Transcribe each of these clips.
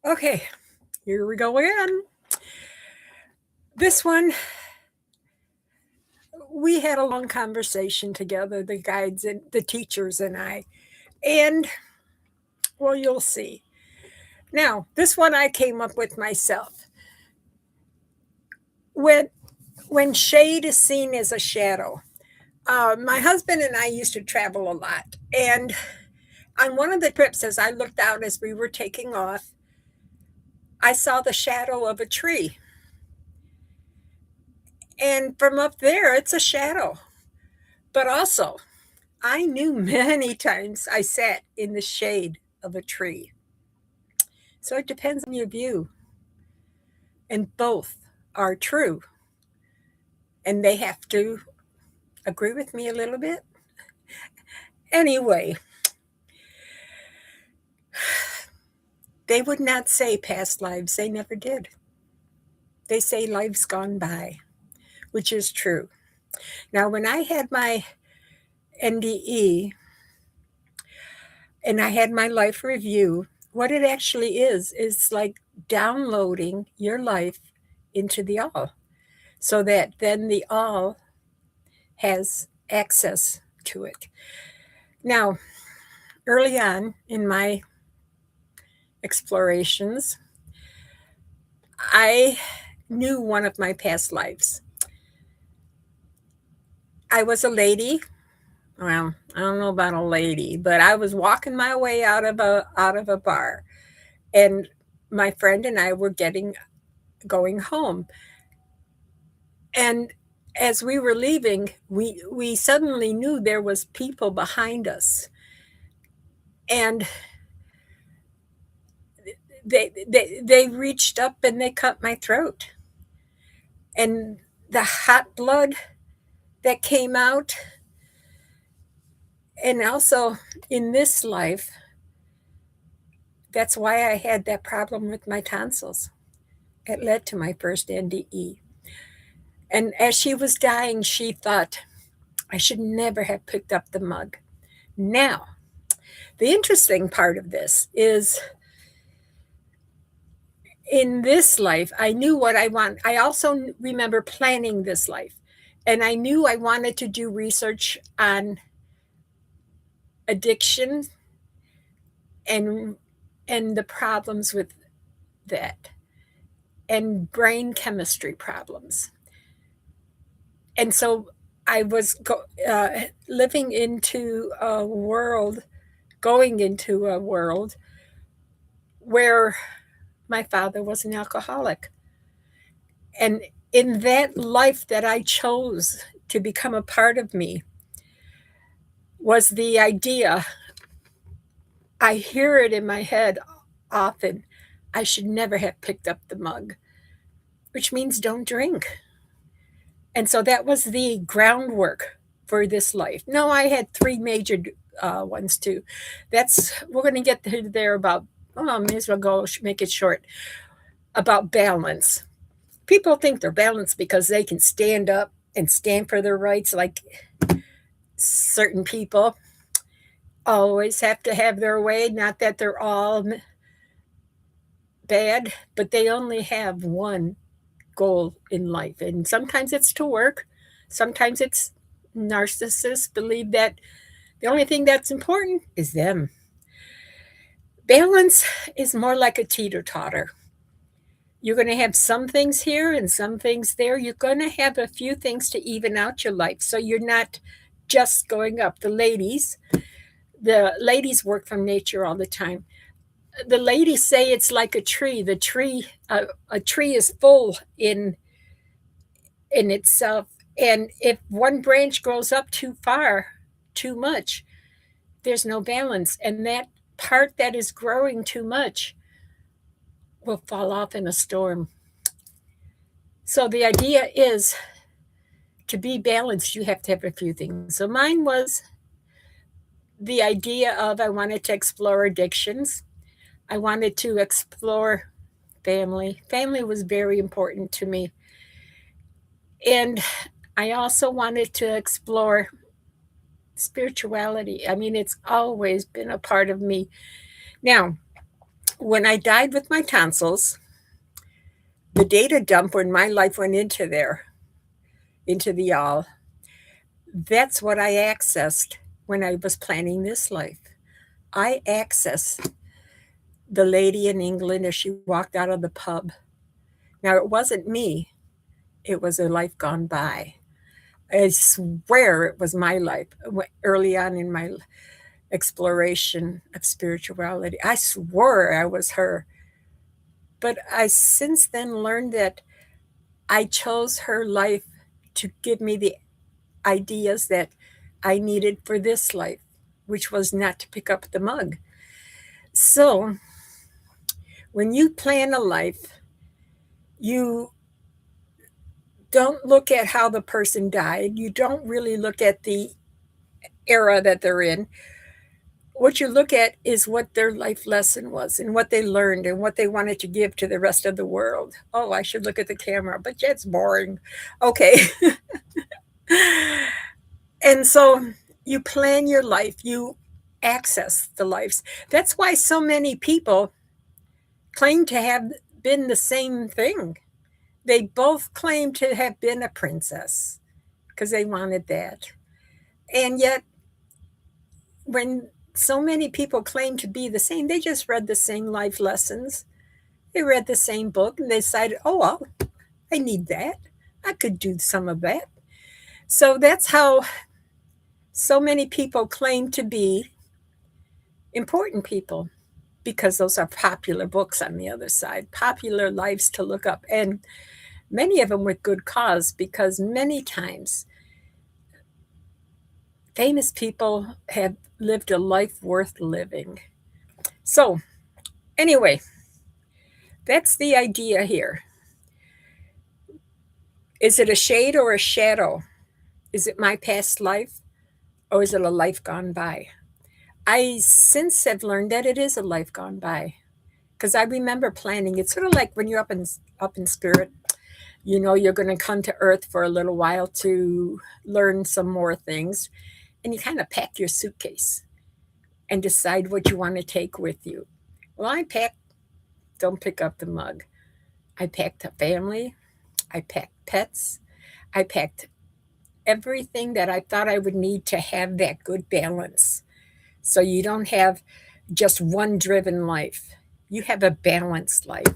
Okay, here we go again. This one, we had a long conversation together, the guides and the teachers and I. And, well, you'll see. Now, this one I came up with myself. When when shade is seen as a shadow. My husband and I used to travel a lot. And on one of the trips, as I looked out as we were taking off, I saw the shadow of a tree. And from up there, it's a shadow. But also, I knew many times I sat in the shade of a tree. So it depends on your view. And both are true. And they have to agree with me a little bit. Anyway, they would not say past lives. They never did. They say lives gone by, which is true. Now, when I had my NDE and I had my life review, what it actually is like downloading your life into the all so that then the all has access to it. Now, early on in my explorations, I knew one of my past lives. I was a lady. Well, I don't know about a lady, but I was walking my way out of a bar, and my friend and I were going home. And as we were leaving, we suddenly knew there was people behind us, and they reached up and they cut my throat, and the hot blood that came out. And also in this life, that's why I had that problem with my tonsils. It led to my first NDE. And as she was dying, she thought I should never have picked up the mug. Now, the interesting part of this is in this life, I knew what I want. I also remember planning this life, and I knew I wanted to do research on addiction and the problems with that and brain chemistry problems. And so I was living into a world, going into a world where my father was an alcoholic. And in that life that I chose to become a part of me was the idea. I hear it in my head often. I should never have picked up the mug, which means don't drink. And so that was the groundwork for this life. No, I had three major ones too. We're going to get there about, oh, may as well go make it short, about balance. People think they're balanced because they can stand up and stand for their rights, like certain people always have to have their way. Not that they're all bad, but they only have one goal in life. And sometimes it's to work, sometimes it's narcissists believe that the only thing that's important is them. Balance is more like a teeter totter. You're going to have some things here and some things there. You're going to have a few things to even out your life. So you're not just going up. The ladies work from nature all the time. The ladies say it's like a tree. A tree is full in itself. And if one branch grows up too far, too much, there's no balance. And that part that is growing too much will fall off in a storm. So the idea is to be balanced, you have to have a few things. So mine was the idea of I wanted to explore addictions. I wanted to explore family. Family was very important to me. And I also wanted to explore spirituality. I mean, it's always been a part of me. Now, when I died with my tonsils, the data dump when my life went into there, into the all, that's what I accessed when I was planning this life. I accessed the lady in England as she walked out of the pub. Now, it wasn't me, it was a life gone by. I swear it was my life early on in my exploration of spirituality. I swore I was her. But I since then learned that I chose her life to give me the ideas that I needed for this life, which was not to pick up the mug. So when you plan a life, you don't look at how the person died. You don't really look at the era that they're in. What you look at is what their life lesson was and what they learned and what they wanted to give to the rest of the world. Oh, I should look at the camera, but that's boring. Okay. And so you plan your life, you access the lives. That's why so many people claim to have been the same thing. They both claim to have been a princess because they wanted that. And yet, when so many people claim to be the same, they just read the same life lessons. They read the same book and they decided, oh, well, I need that. I could do some of that. So that's how so many people claim to be important people, because those are popular books on the other side, popular lives to look up. And many of them with good cause, because many times famous people have lived a life worth living. So, anyway, that's the idea here. Is it a shade or a shadow? Is it my past life or is it a life gone by? I since have learned that it is a life gone by, because I remember planning. It's sort of like when you're up in spirit. You know you're going to come to Earth for a little while to learn some more things, and you kind of pack your suitcase and decide what you want to take with you. Well, I packed. Don't pick up the mug. I packed a family. I packed pets. I packed everything that I thought I would need to have that good balance. So you don't have just one driven life. You have a balanced life,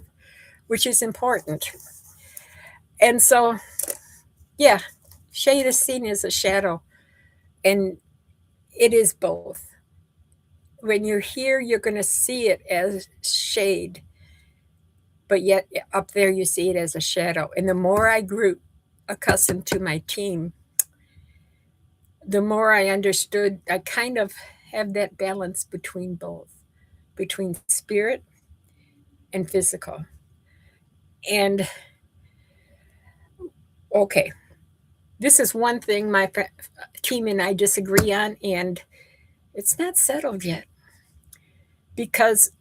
which is important. And so, yeah, shade is seen as a shadow, and it is both. When you're here, you're going to see it as shade, but yet up there you see it as a shadow. And the more I grew accustomed to my team, the more I understood I kind of have that balance between both, between spirit and physical. And okay, this is one thing my team and I disagree on, and it's not settled yet, because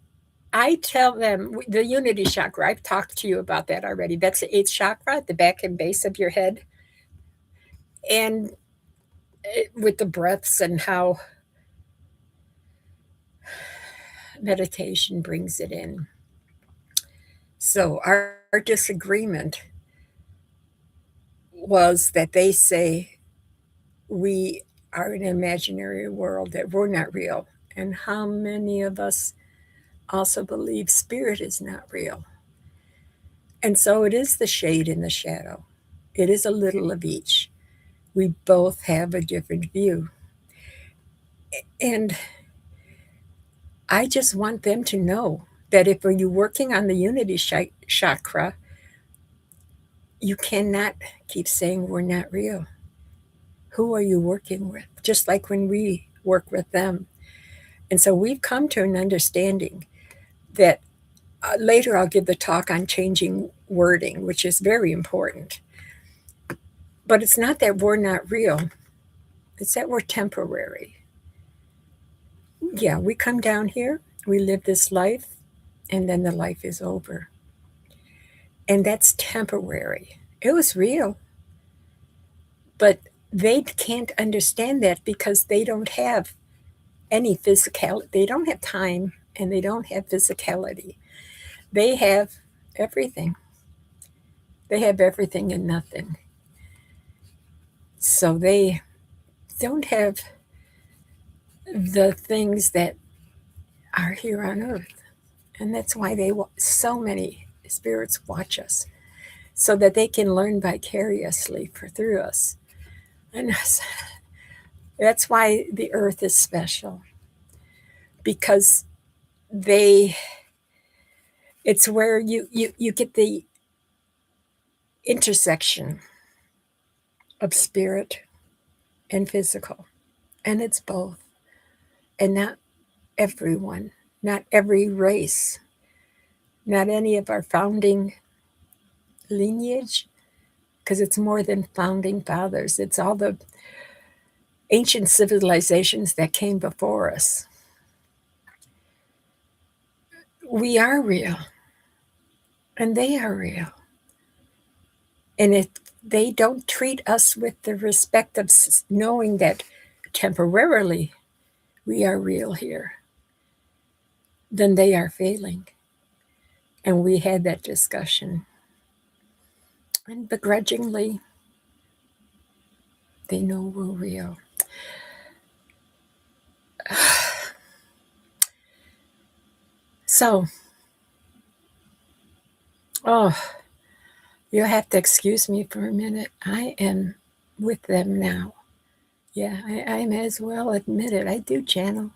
I tell them the unity chakra, I've talked to you about that already. That's the eighth chakra at the back and base of your head. And with the breaths and how meditation brings it in. So our disagreement was that they say we are in an imaginary world, that we're not real. And how many of us also believe spirit is not real? And so it is the shade and the shadow. It is a little of each. We both have a different view. And I just want them to know that if you're working on the unity chakra, you cannot keep saying we're not real. Who are you working with? Just like when we work with them. And so we've come to an understanding that later I'll give the talk on changing wording, which is very important. But it's not that we're not real, it's that we're temporary. Yeah, we come down here, we live this life, and then the life is over. And that's temporary. It was real. But they can't understand that because they don't have any physicality. They don't have time and they don't have physicality. They have everything. They have everything and nothing. So they don't have the things that are here on earth. And that's why so many spirits watch us, so that they can learn vicariously through us. And that's why the earth is special, because it's where you get the intersection of spirit and physical, and it's both. And not everyone, not every race, not any of our founding lineage, because it's more than founding fathers. It's all the ancient civilizations that came before us. We are real, and they are real. And if they don't treat us with the respect of knowing that temporarily we are real here, then they are failing. And we had that discussion. And begrudgingly, they know we're real. So, you'll have to excuse me for a minute. I am with them now. Yeah, I may as well admit it. I do channel.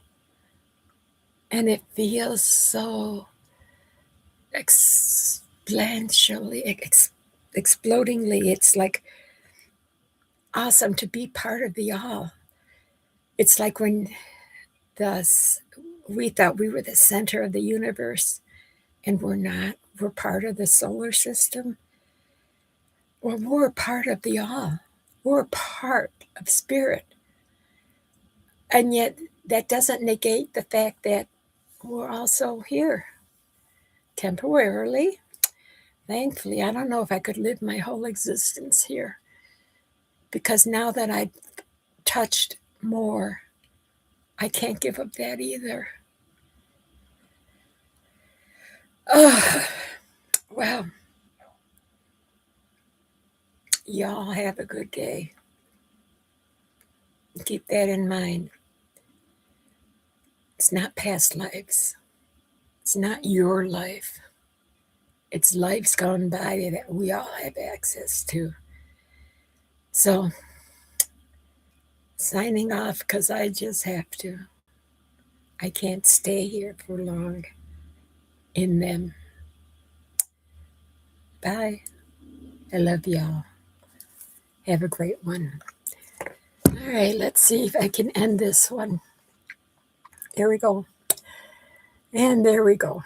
And it feels so exponentially, explodingly. It's like awesome to be part of the all. It's like when we thought we were the center of the universe, and we're not. We're part of the solar system. Well, we're part of the all. We're part of spirit. And yet that doesn't negate the fact that we're also here temporarily. Thankfully, I don't know if I could live my whole existence here, because now that I've touched more, I can't give up that either. Oh, well, y'all have a good day. Keep that in mind. It's not past lives. It's not your life. It's lives gone by that we all have access to. So, signing off because I just have to. I can't stay here for long in them. Bye. I love y'all. Have a great one. All right, let's see if I can end this one. There we go. And there we go.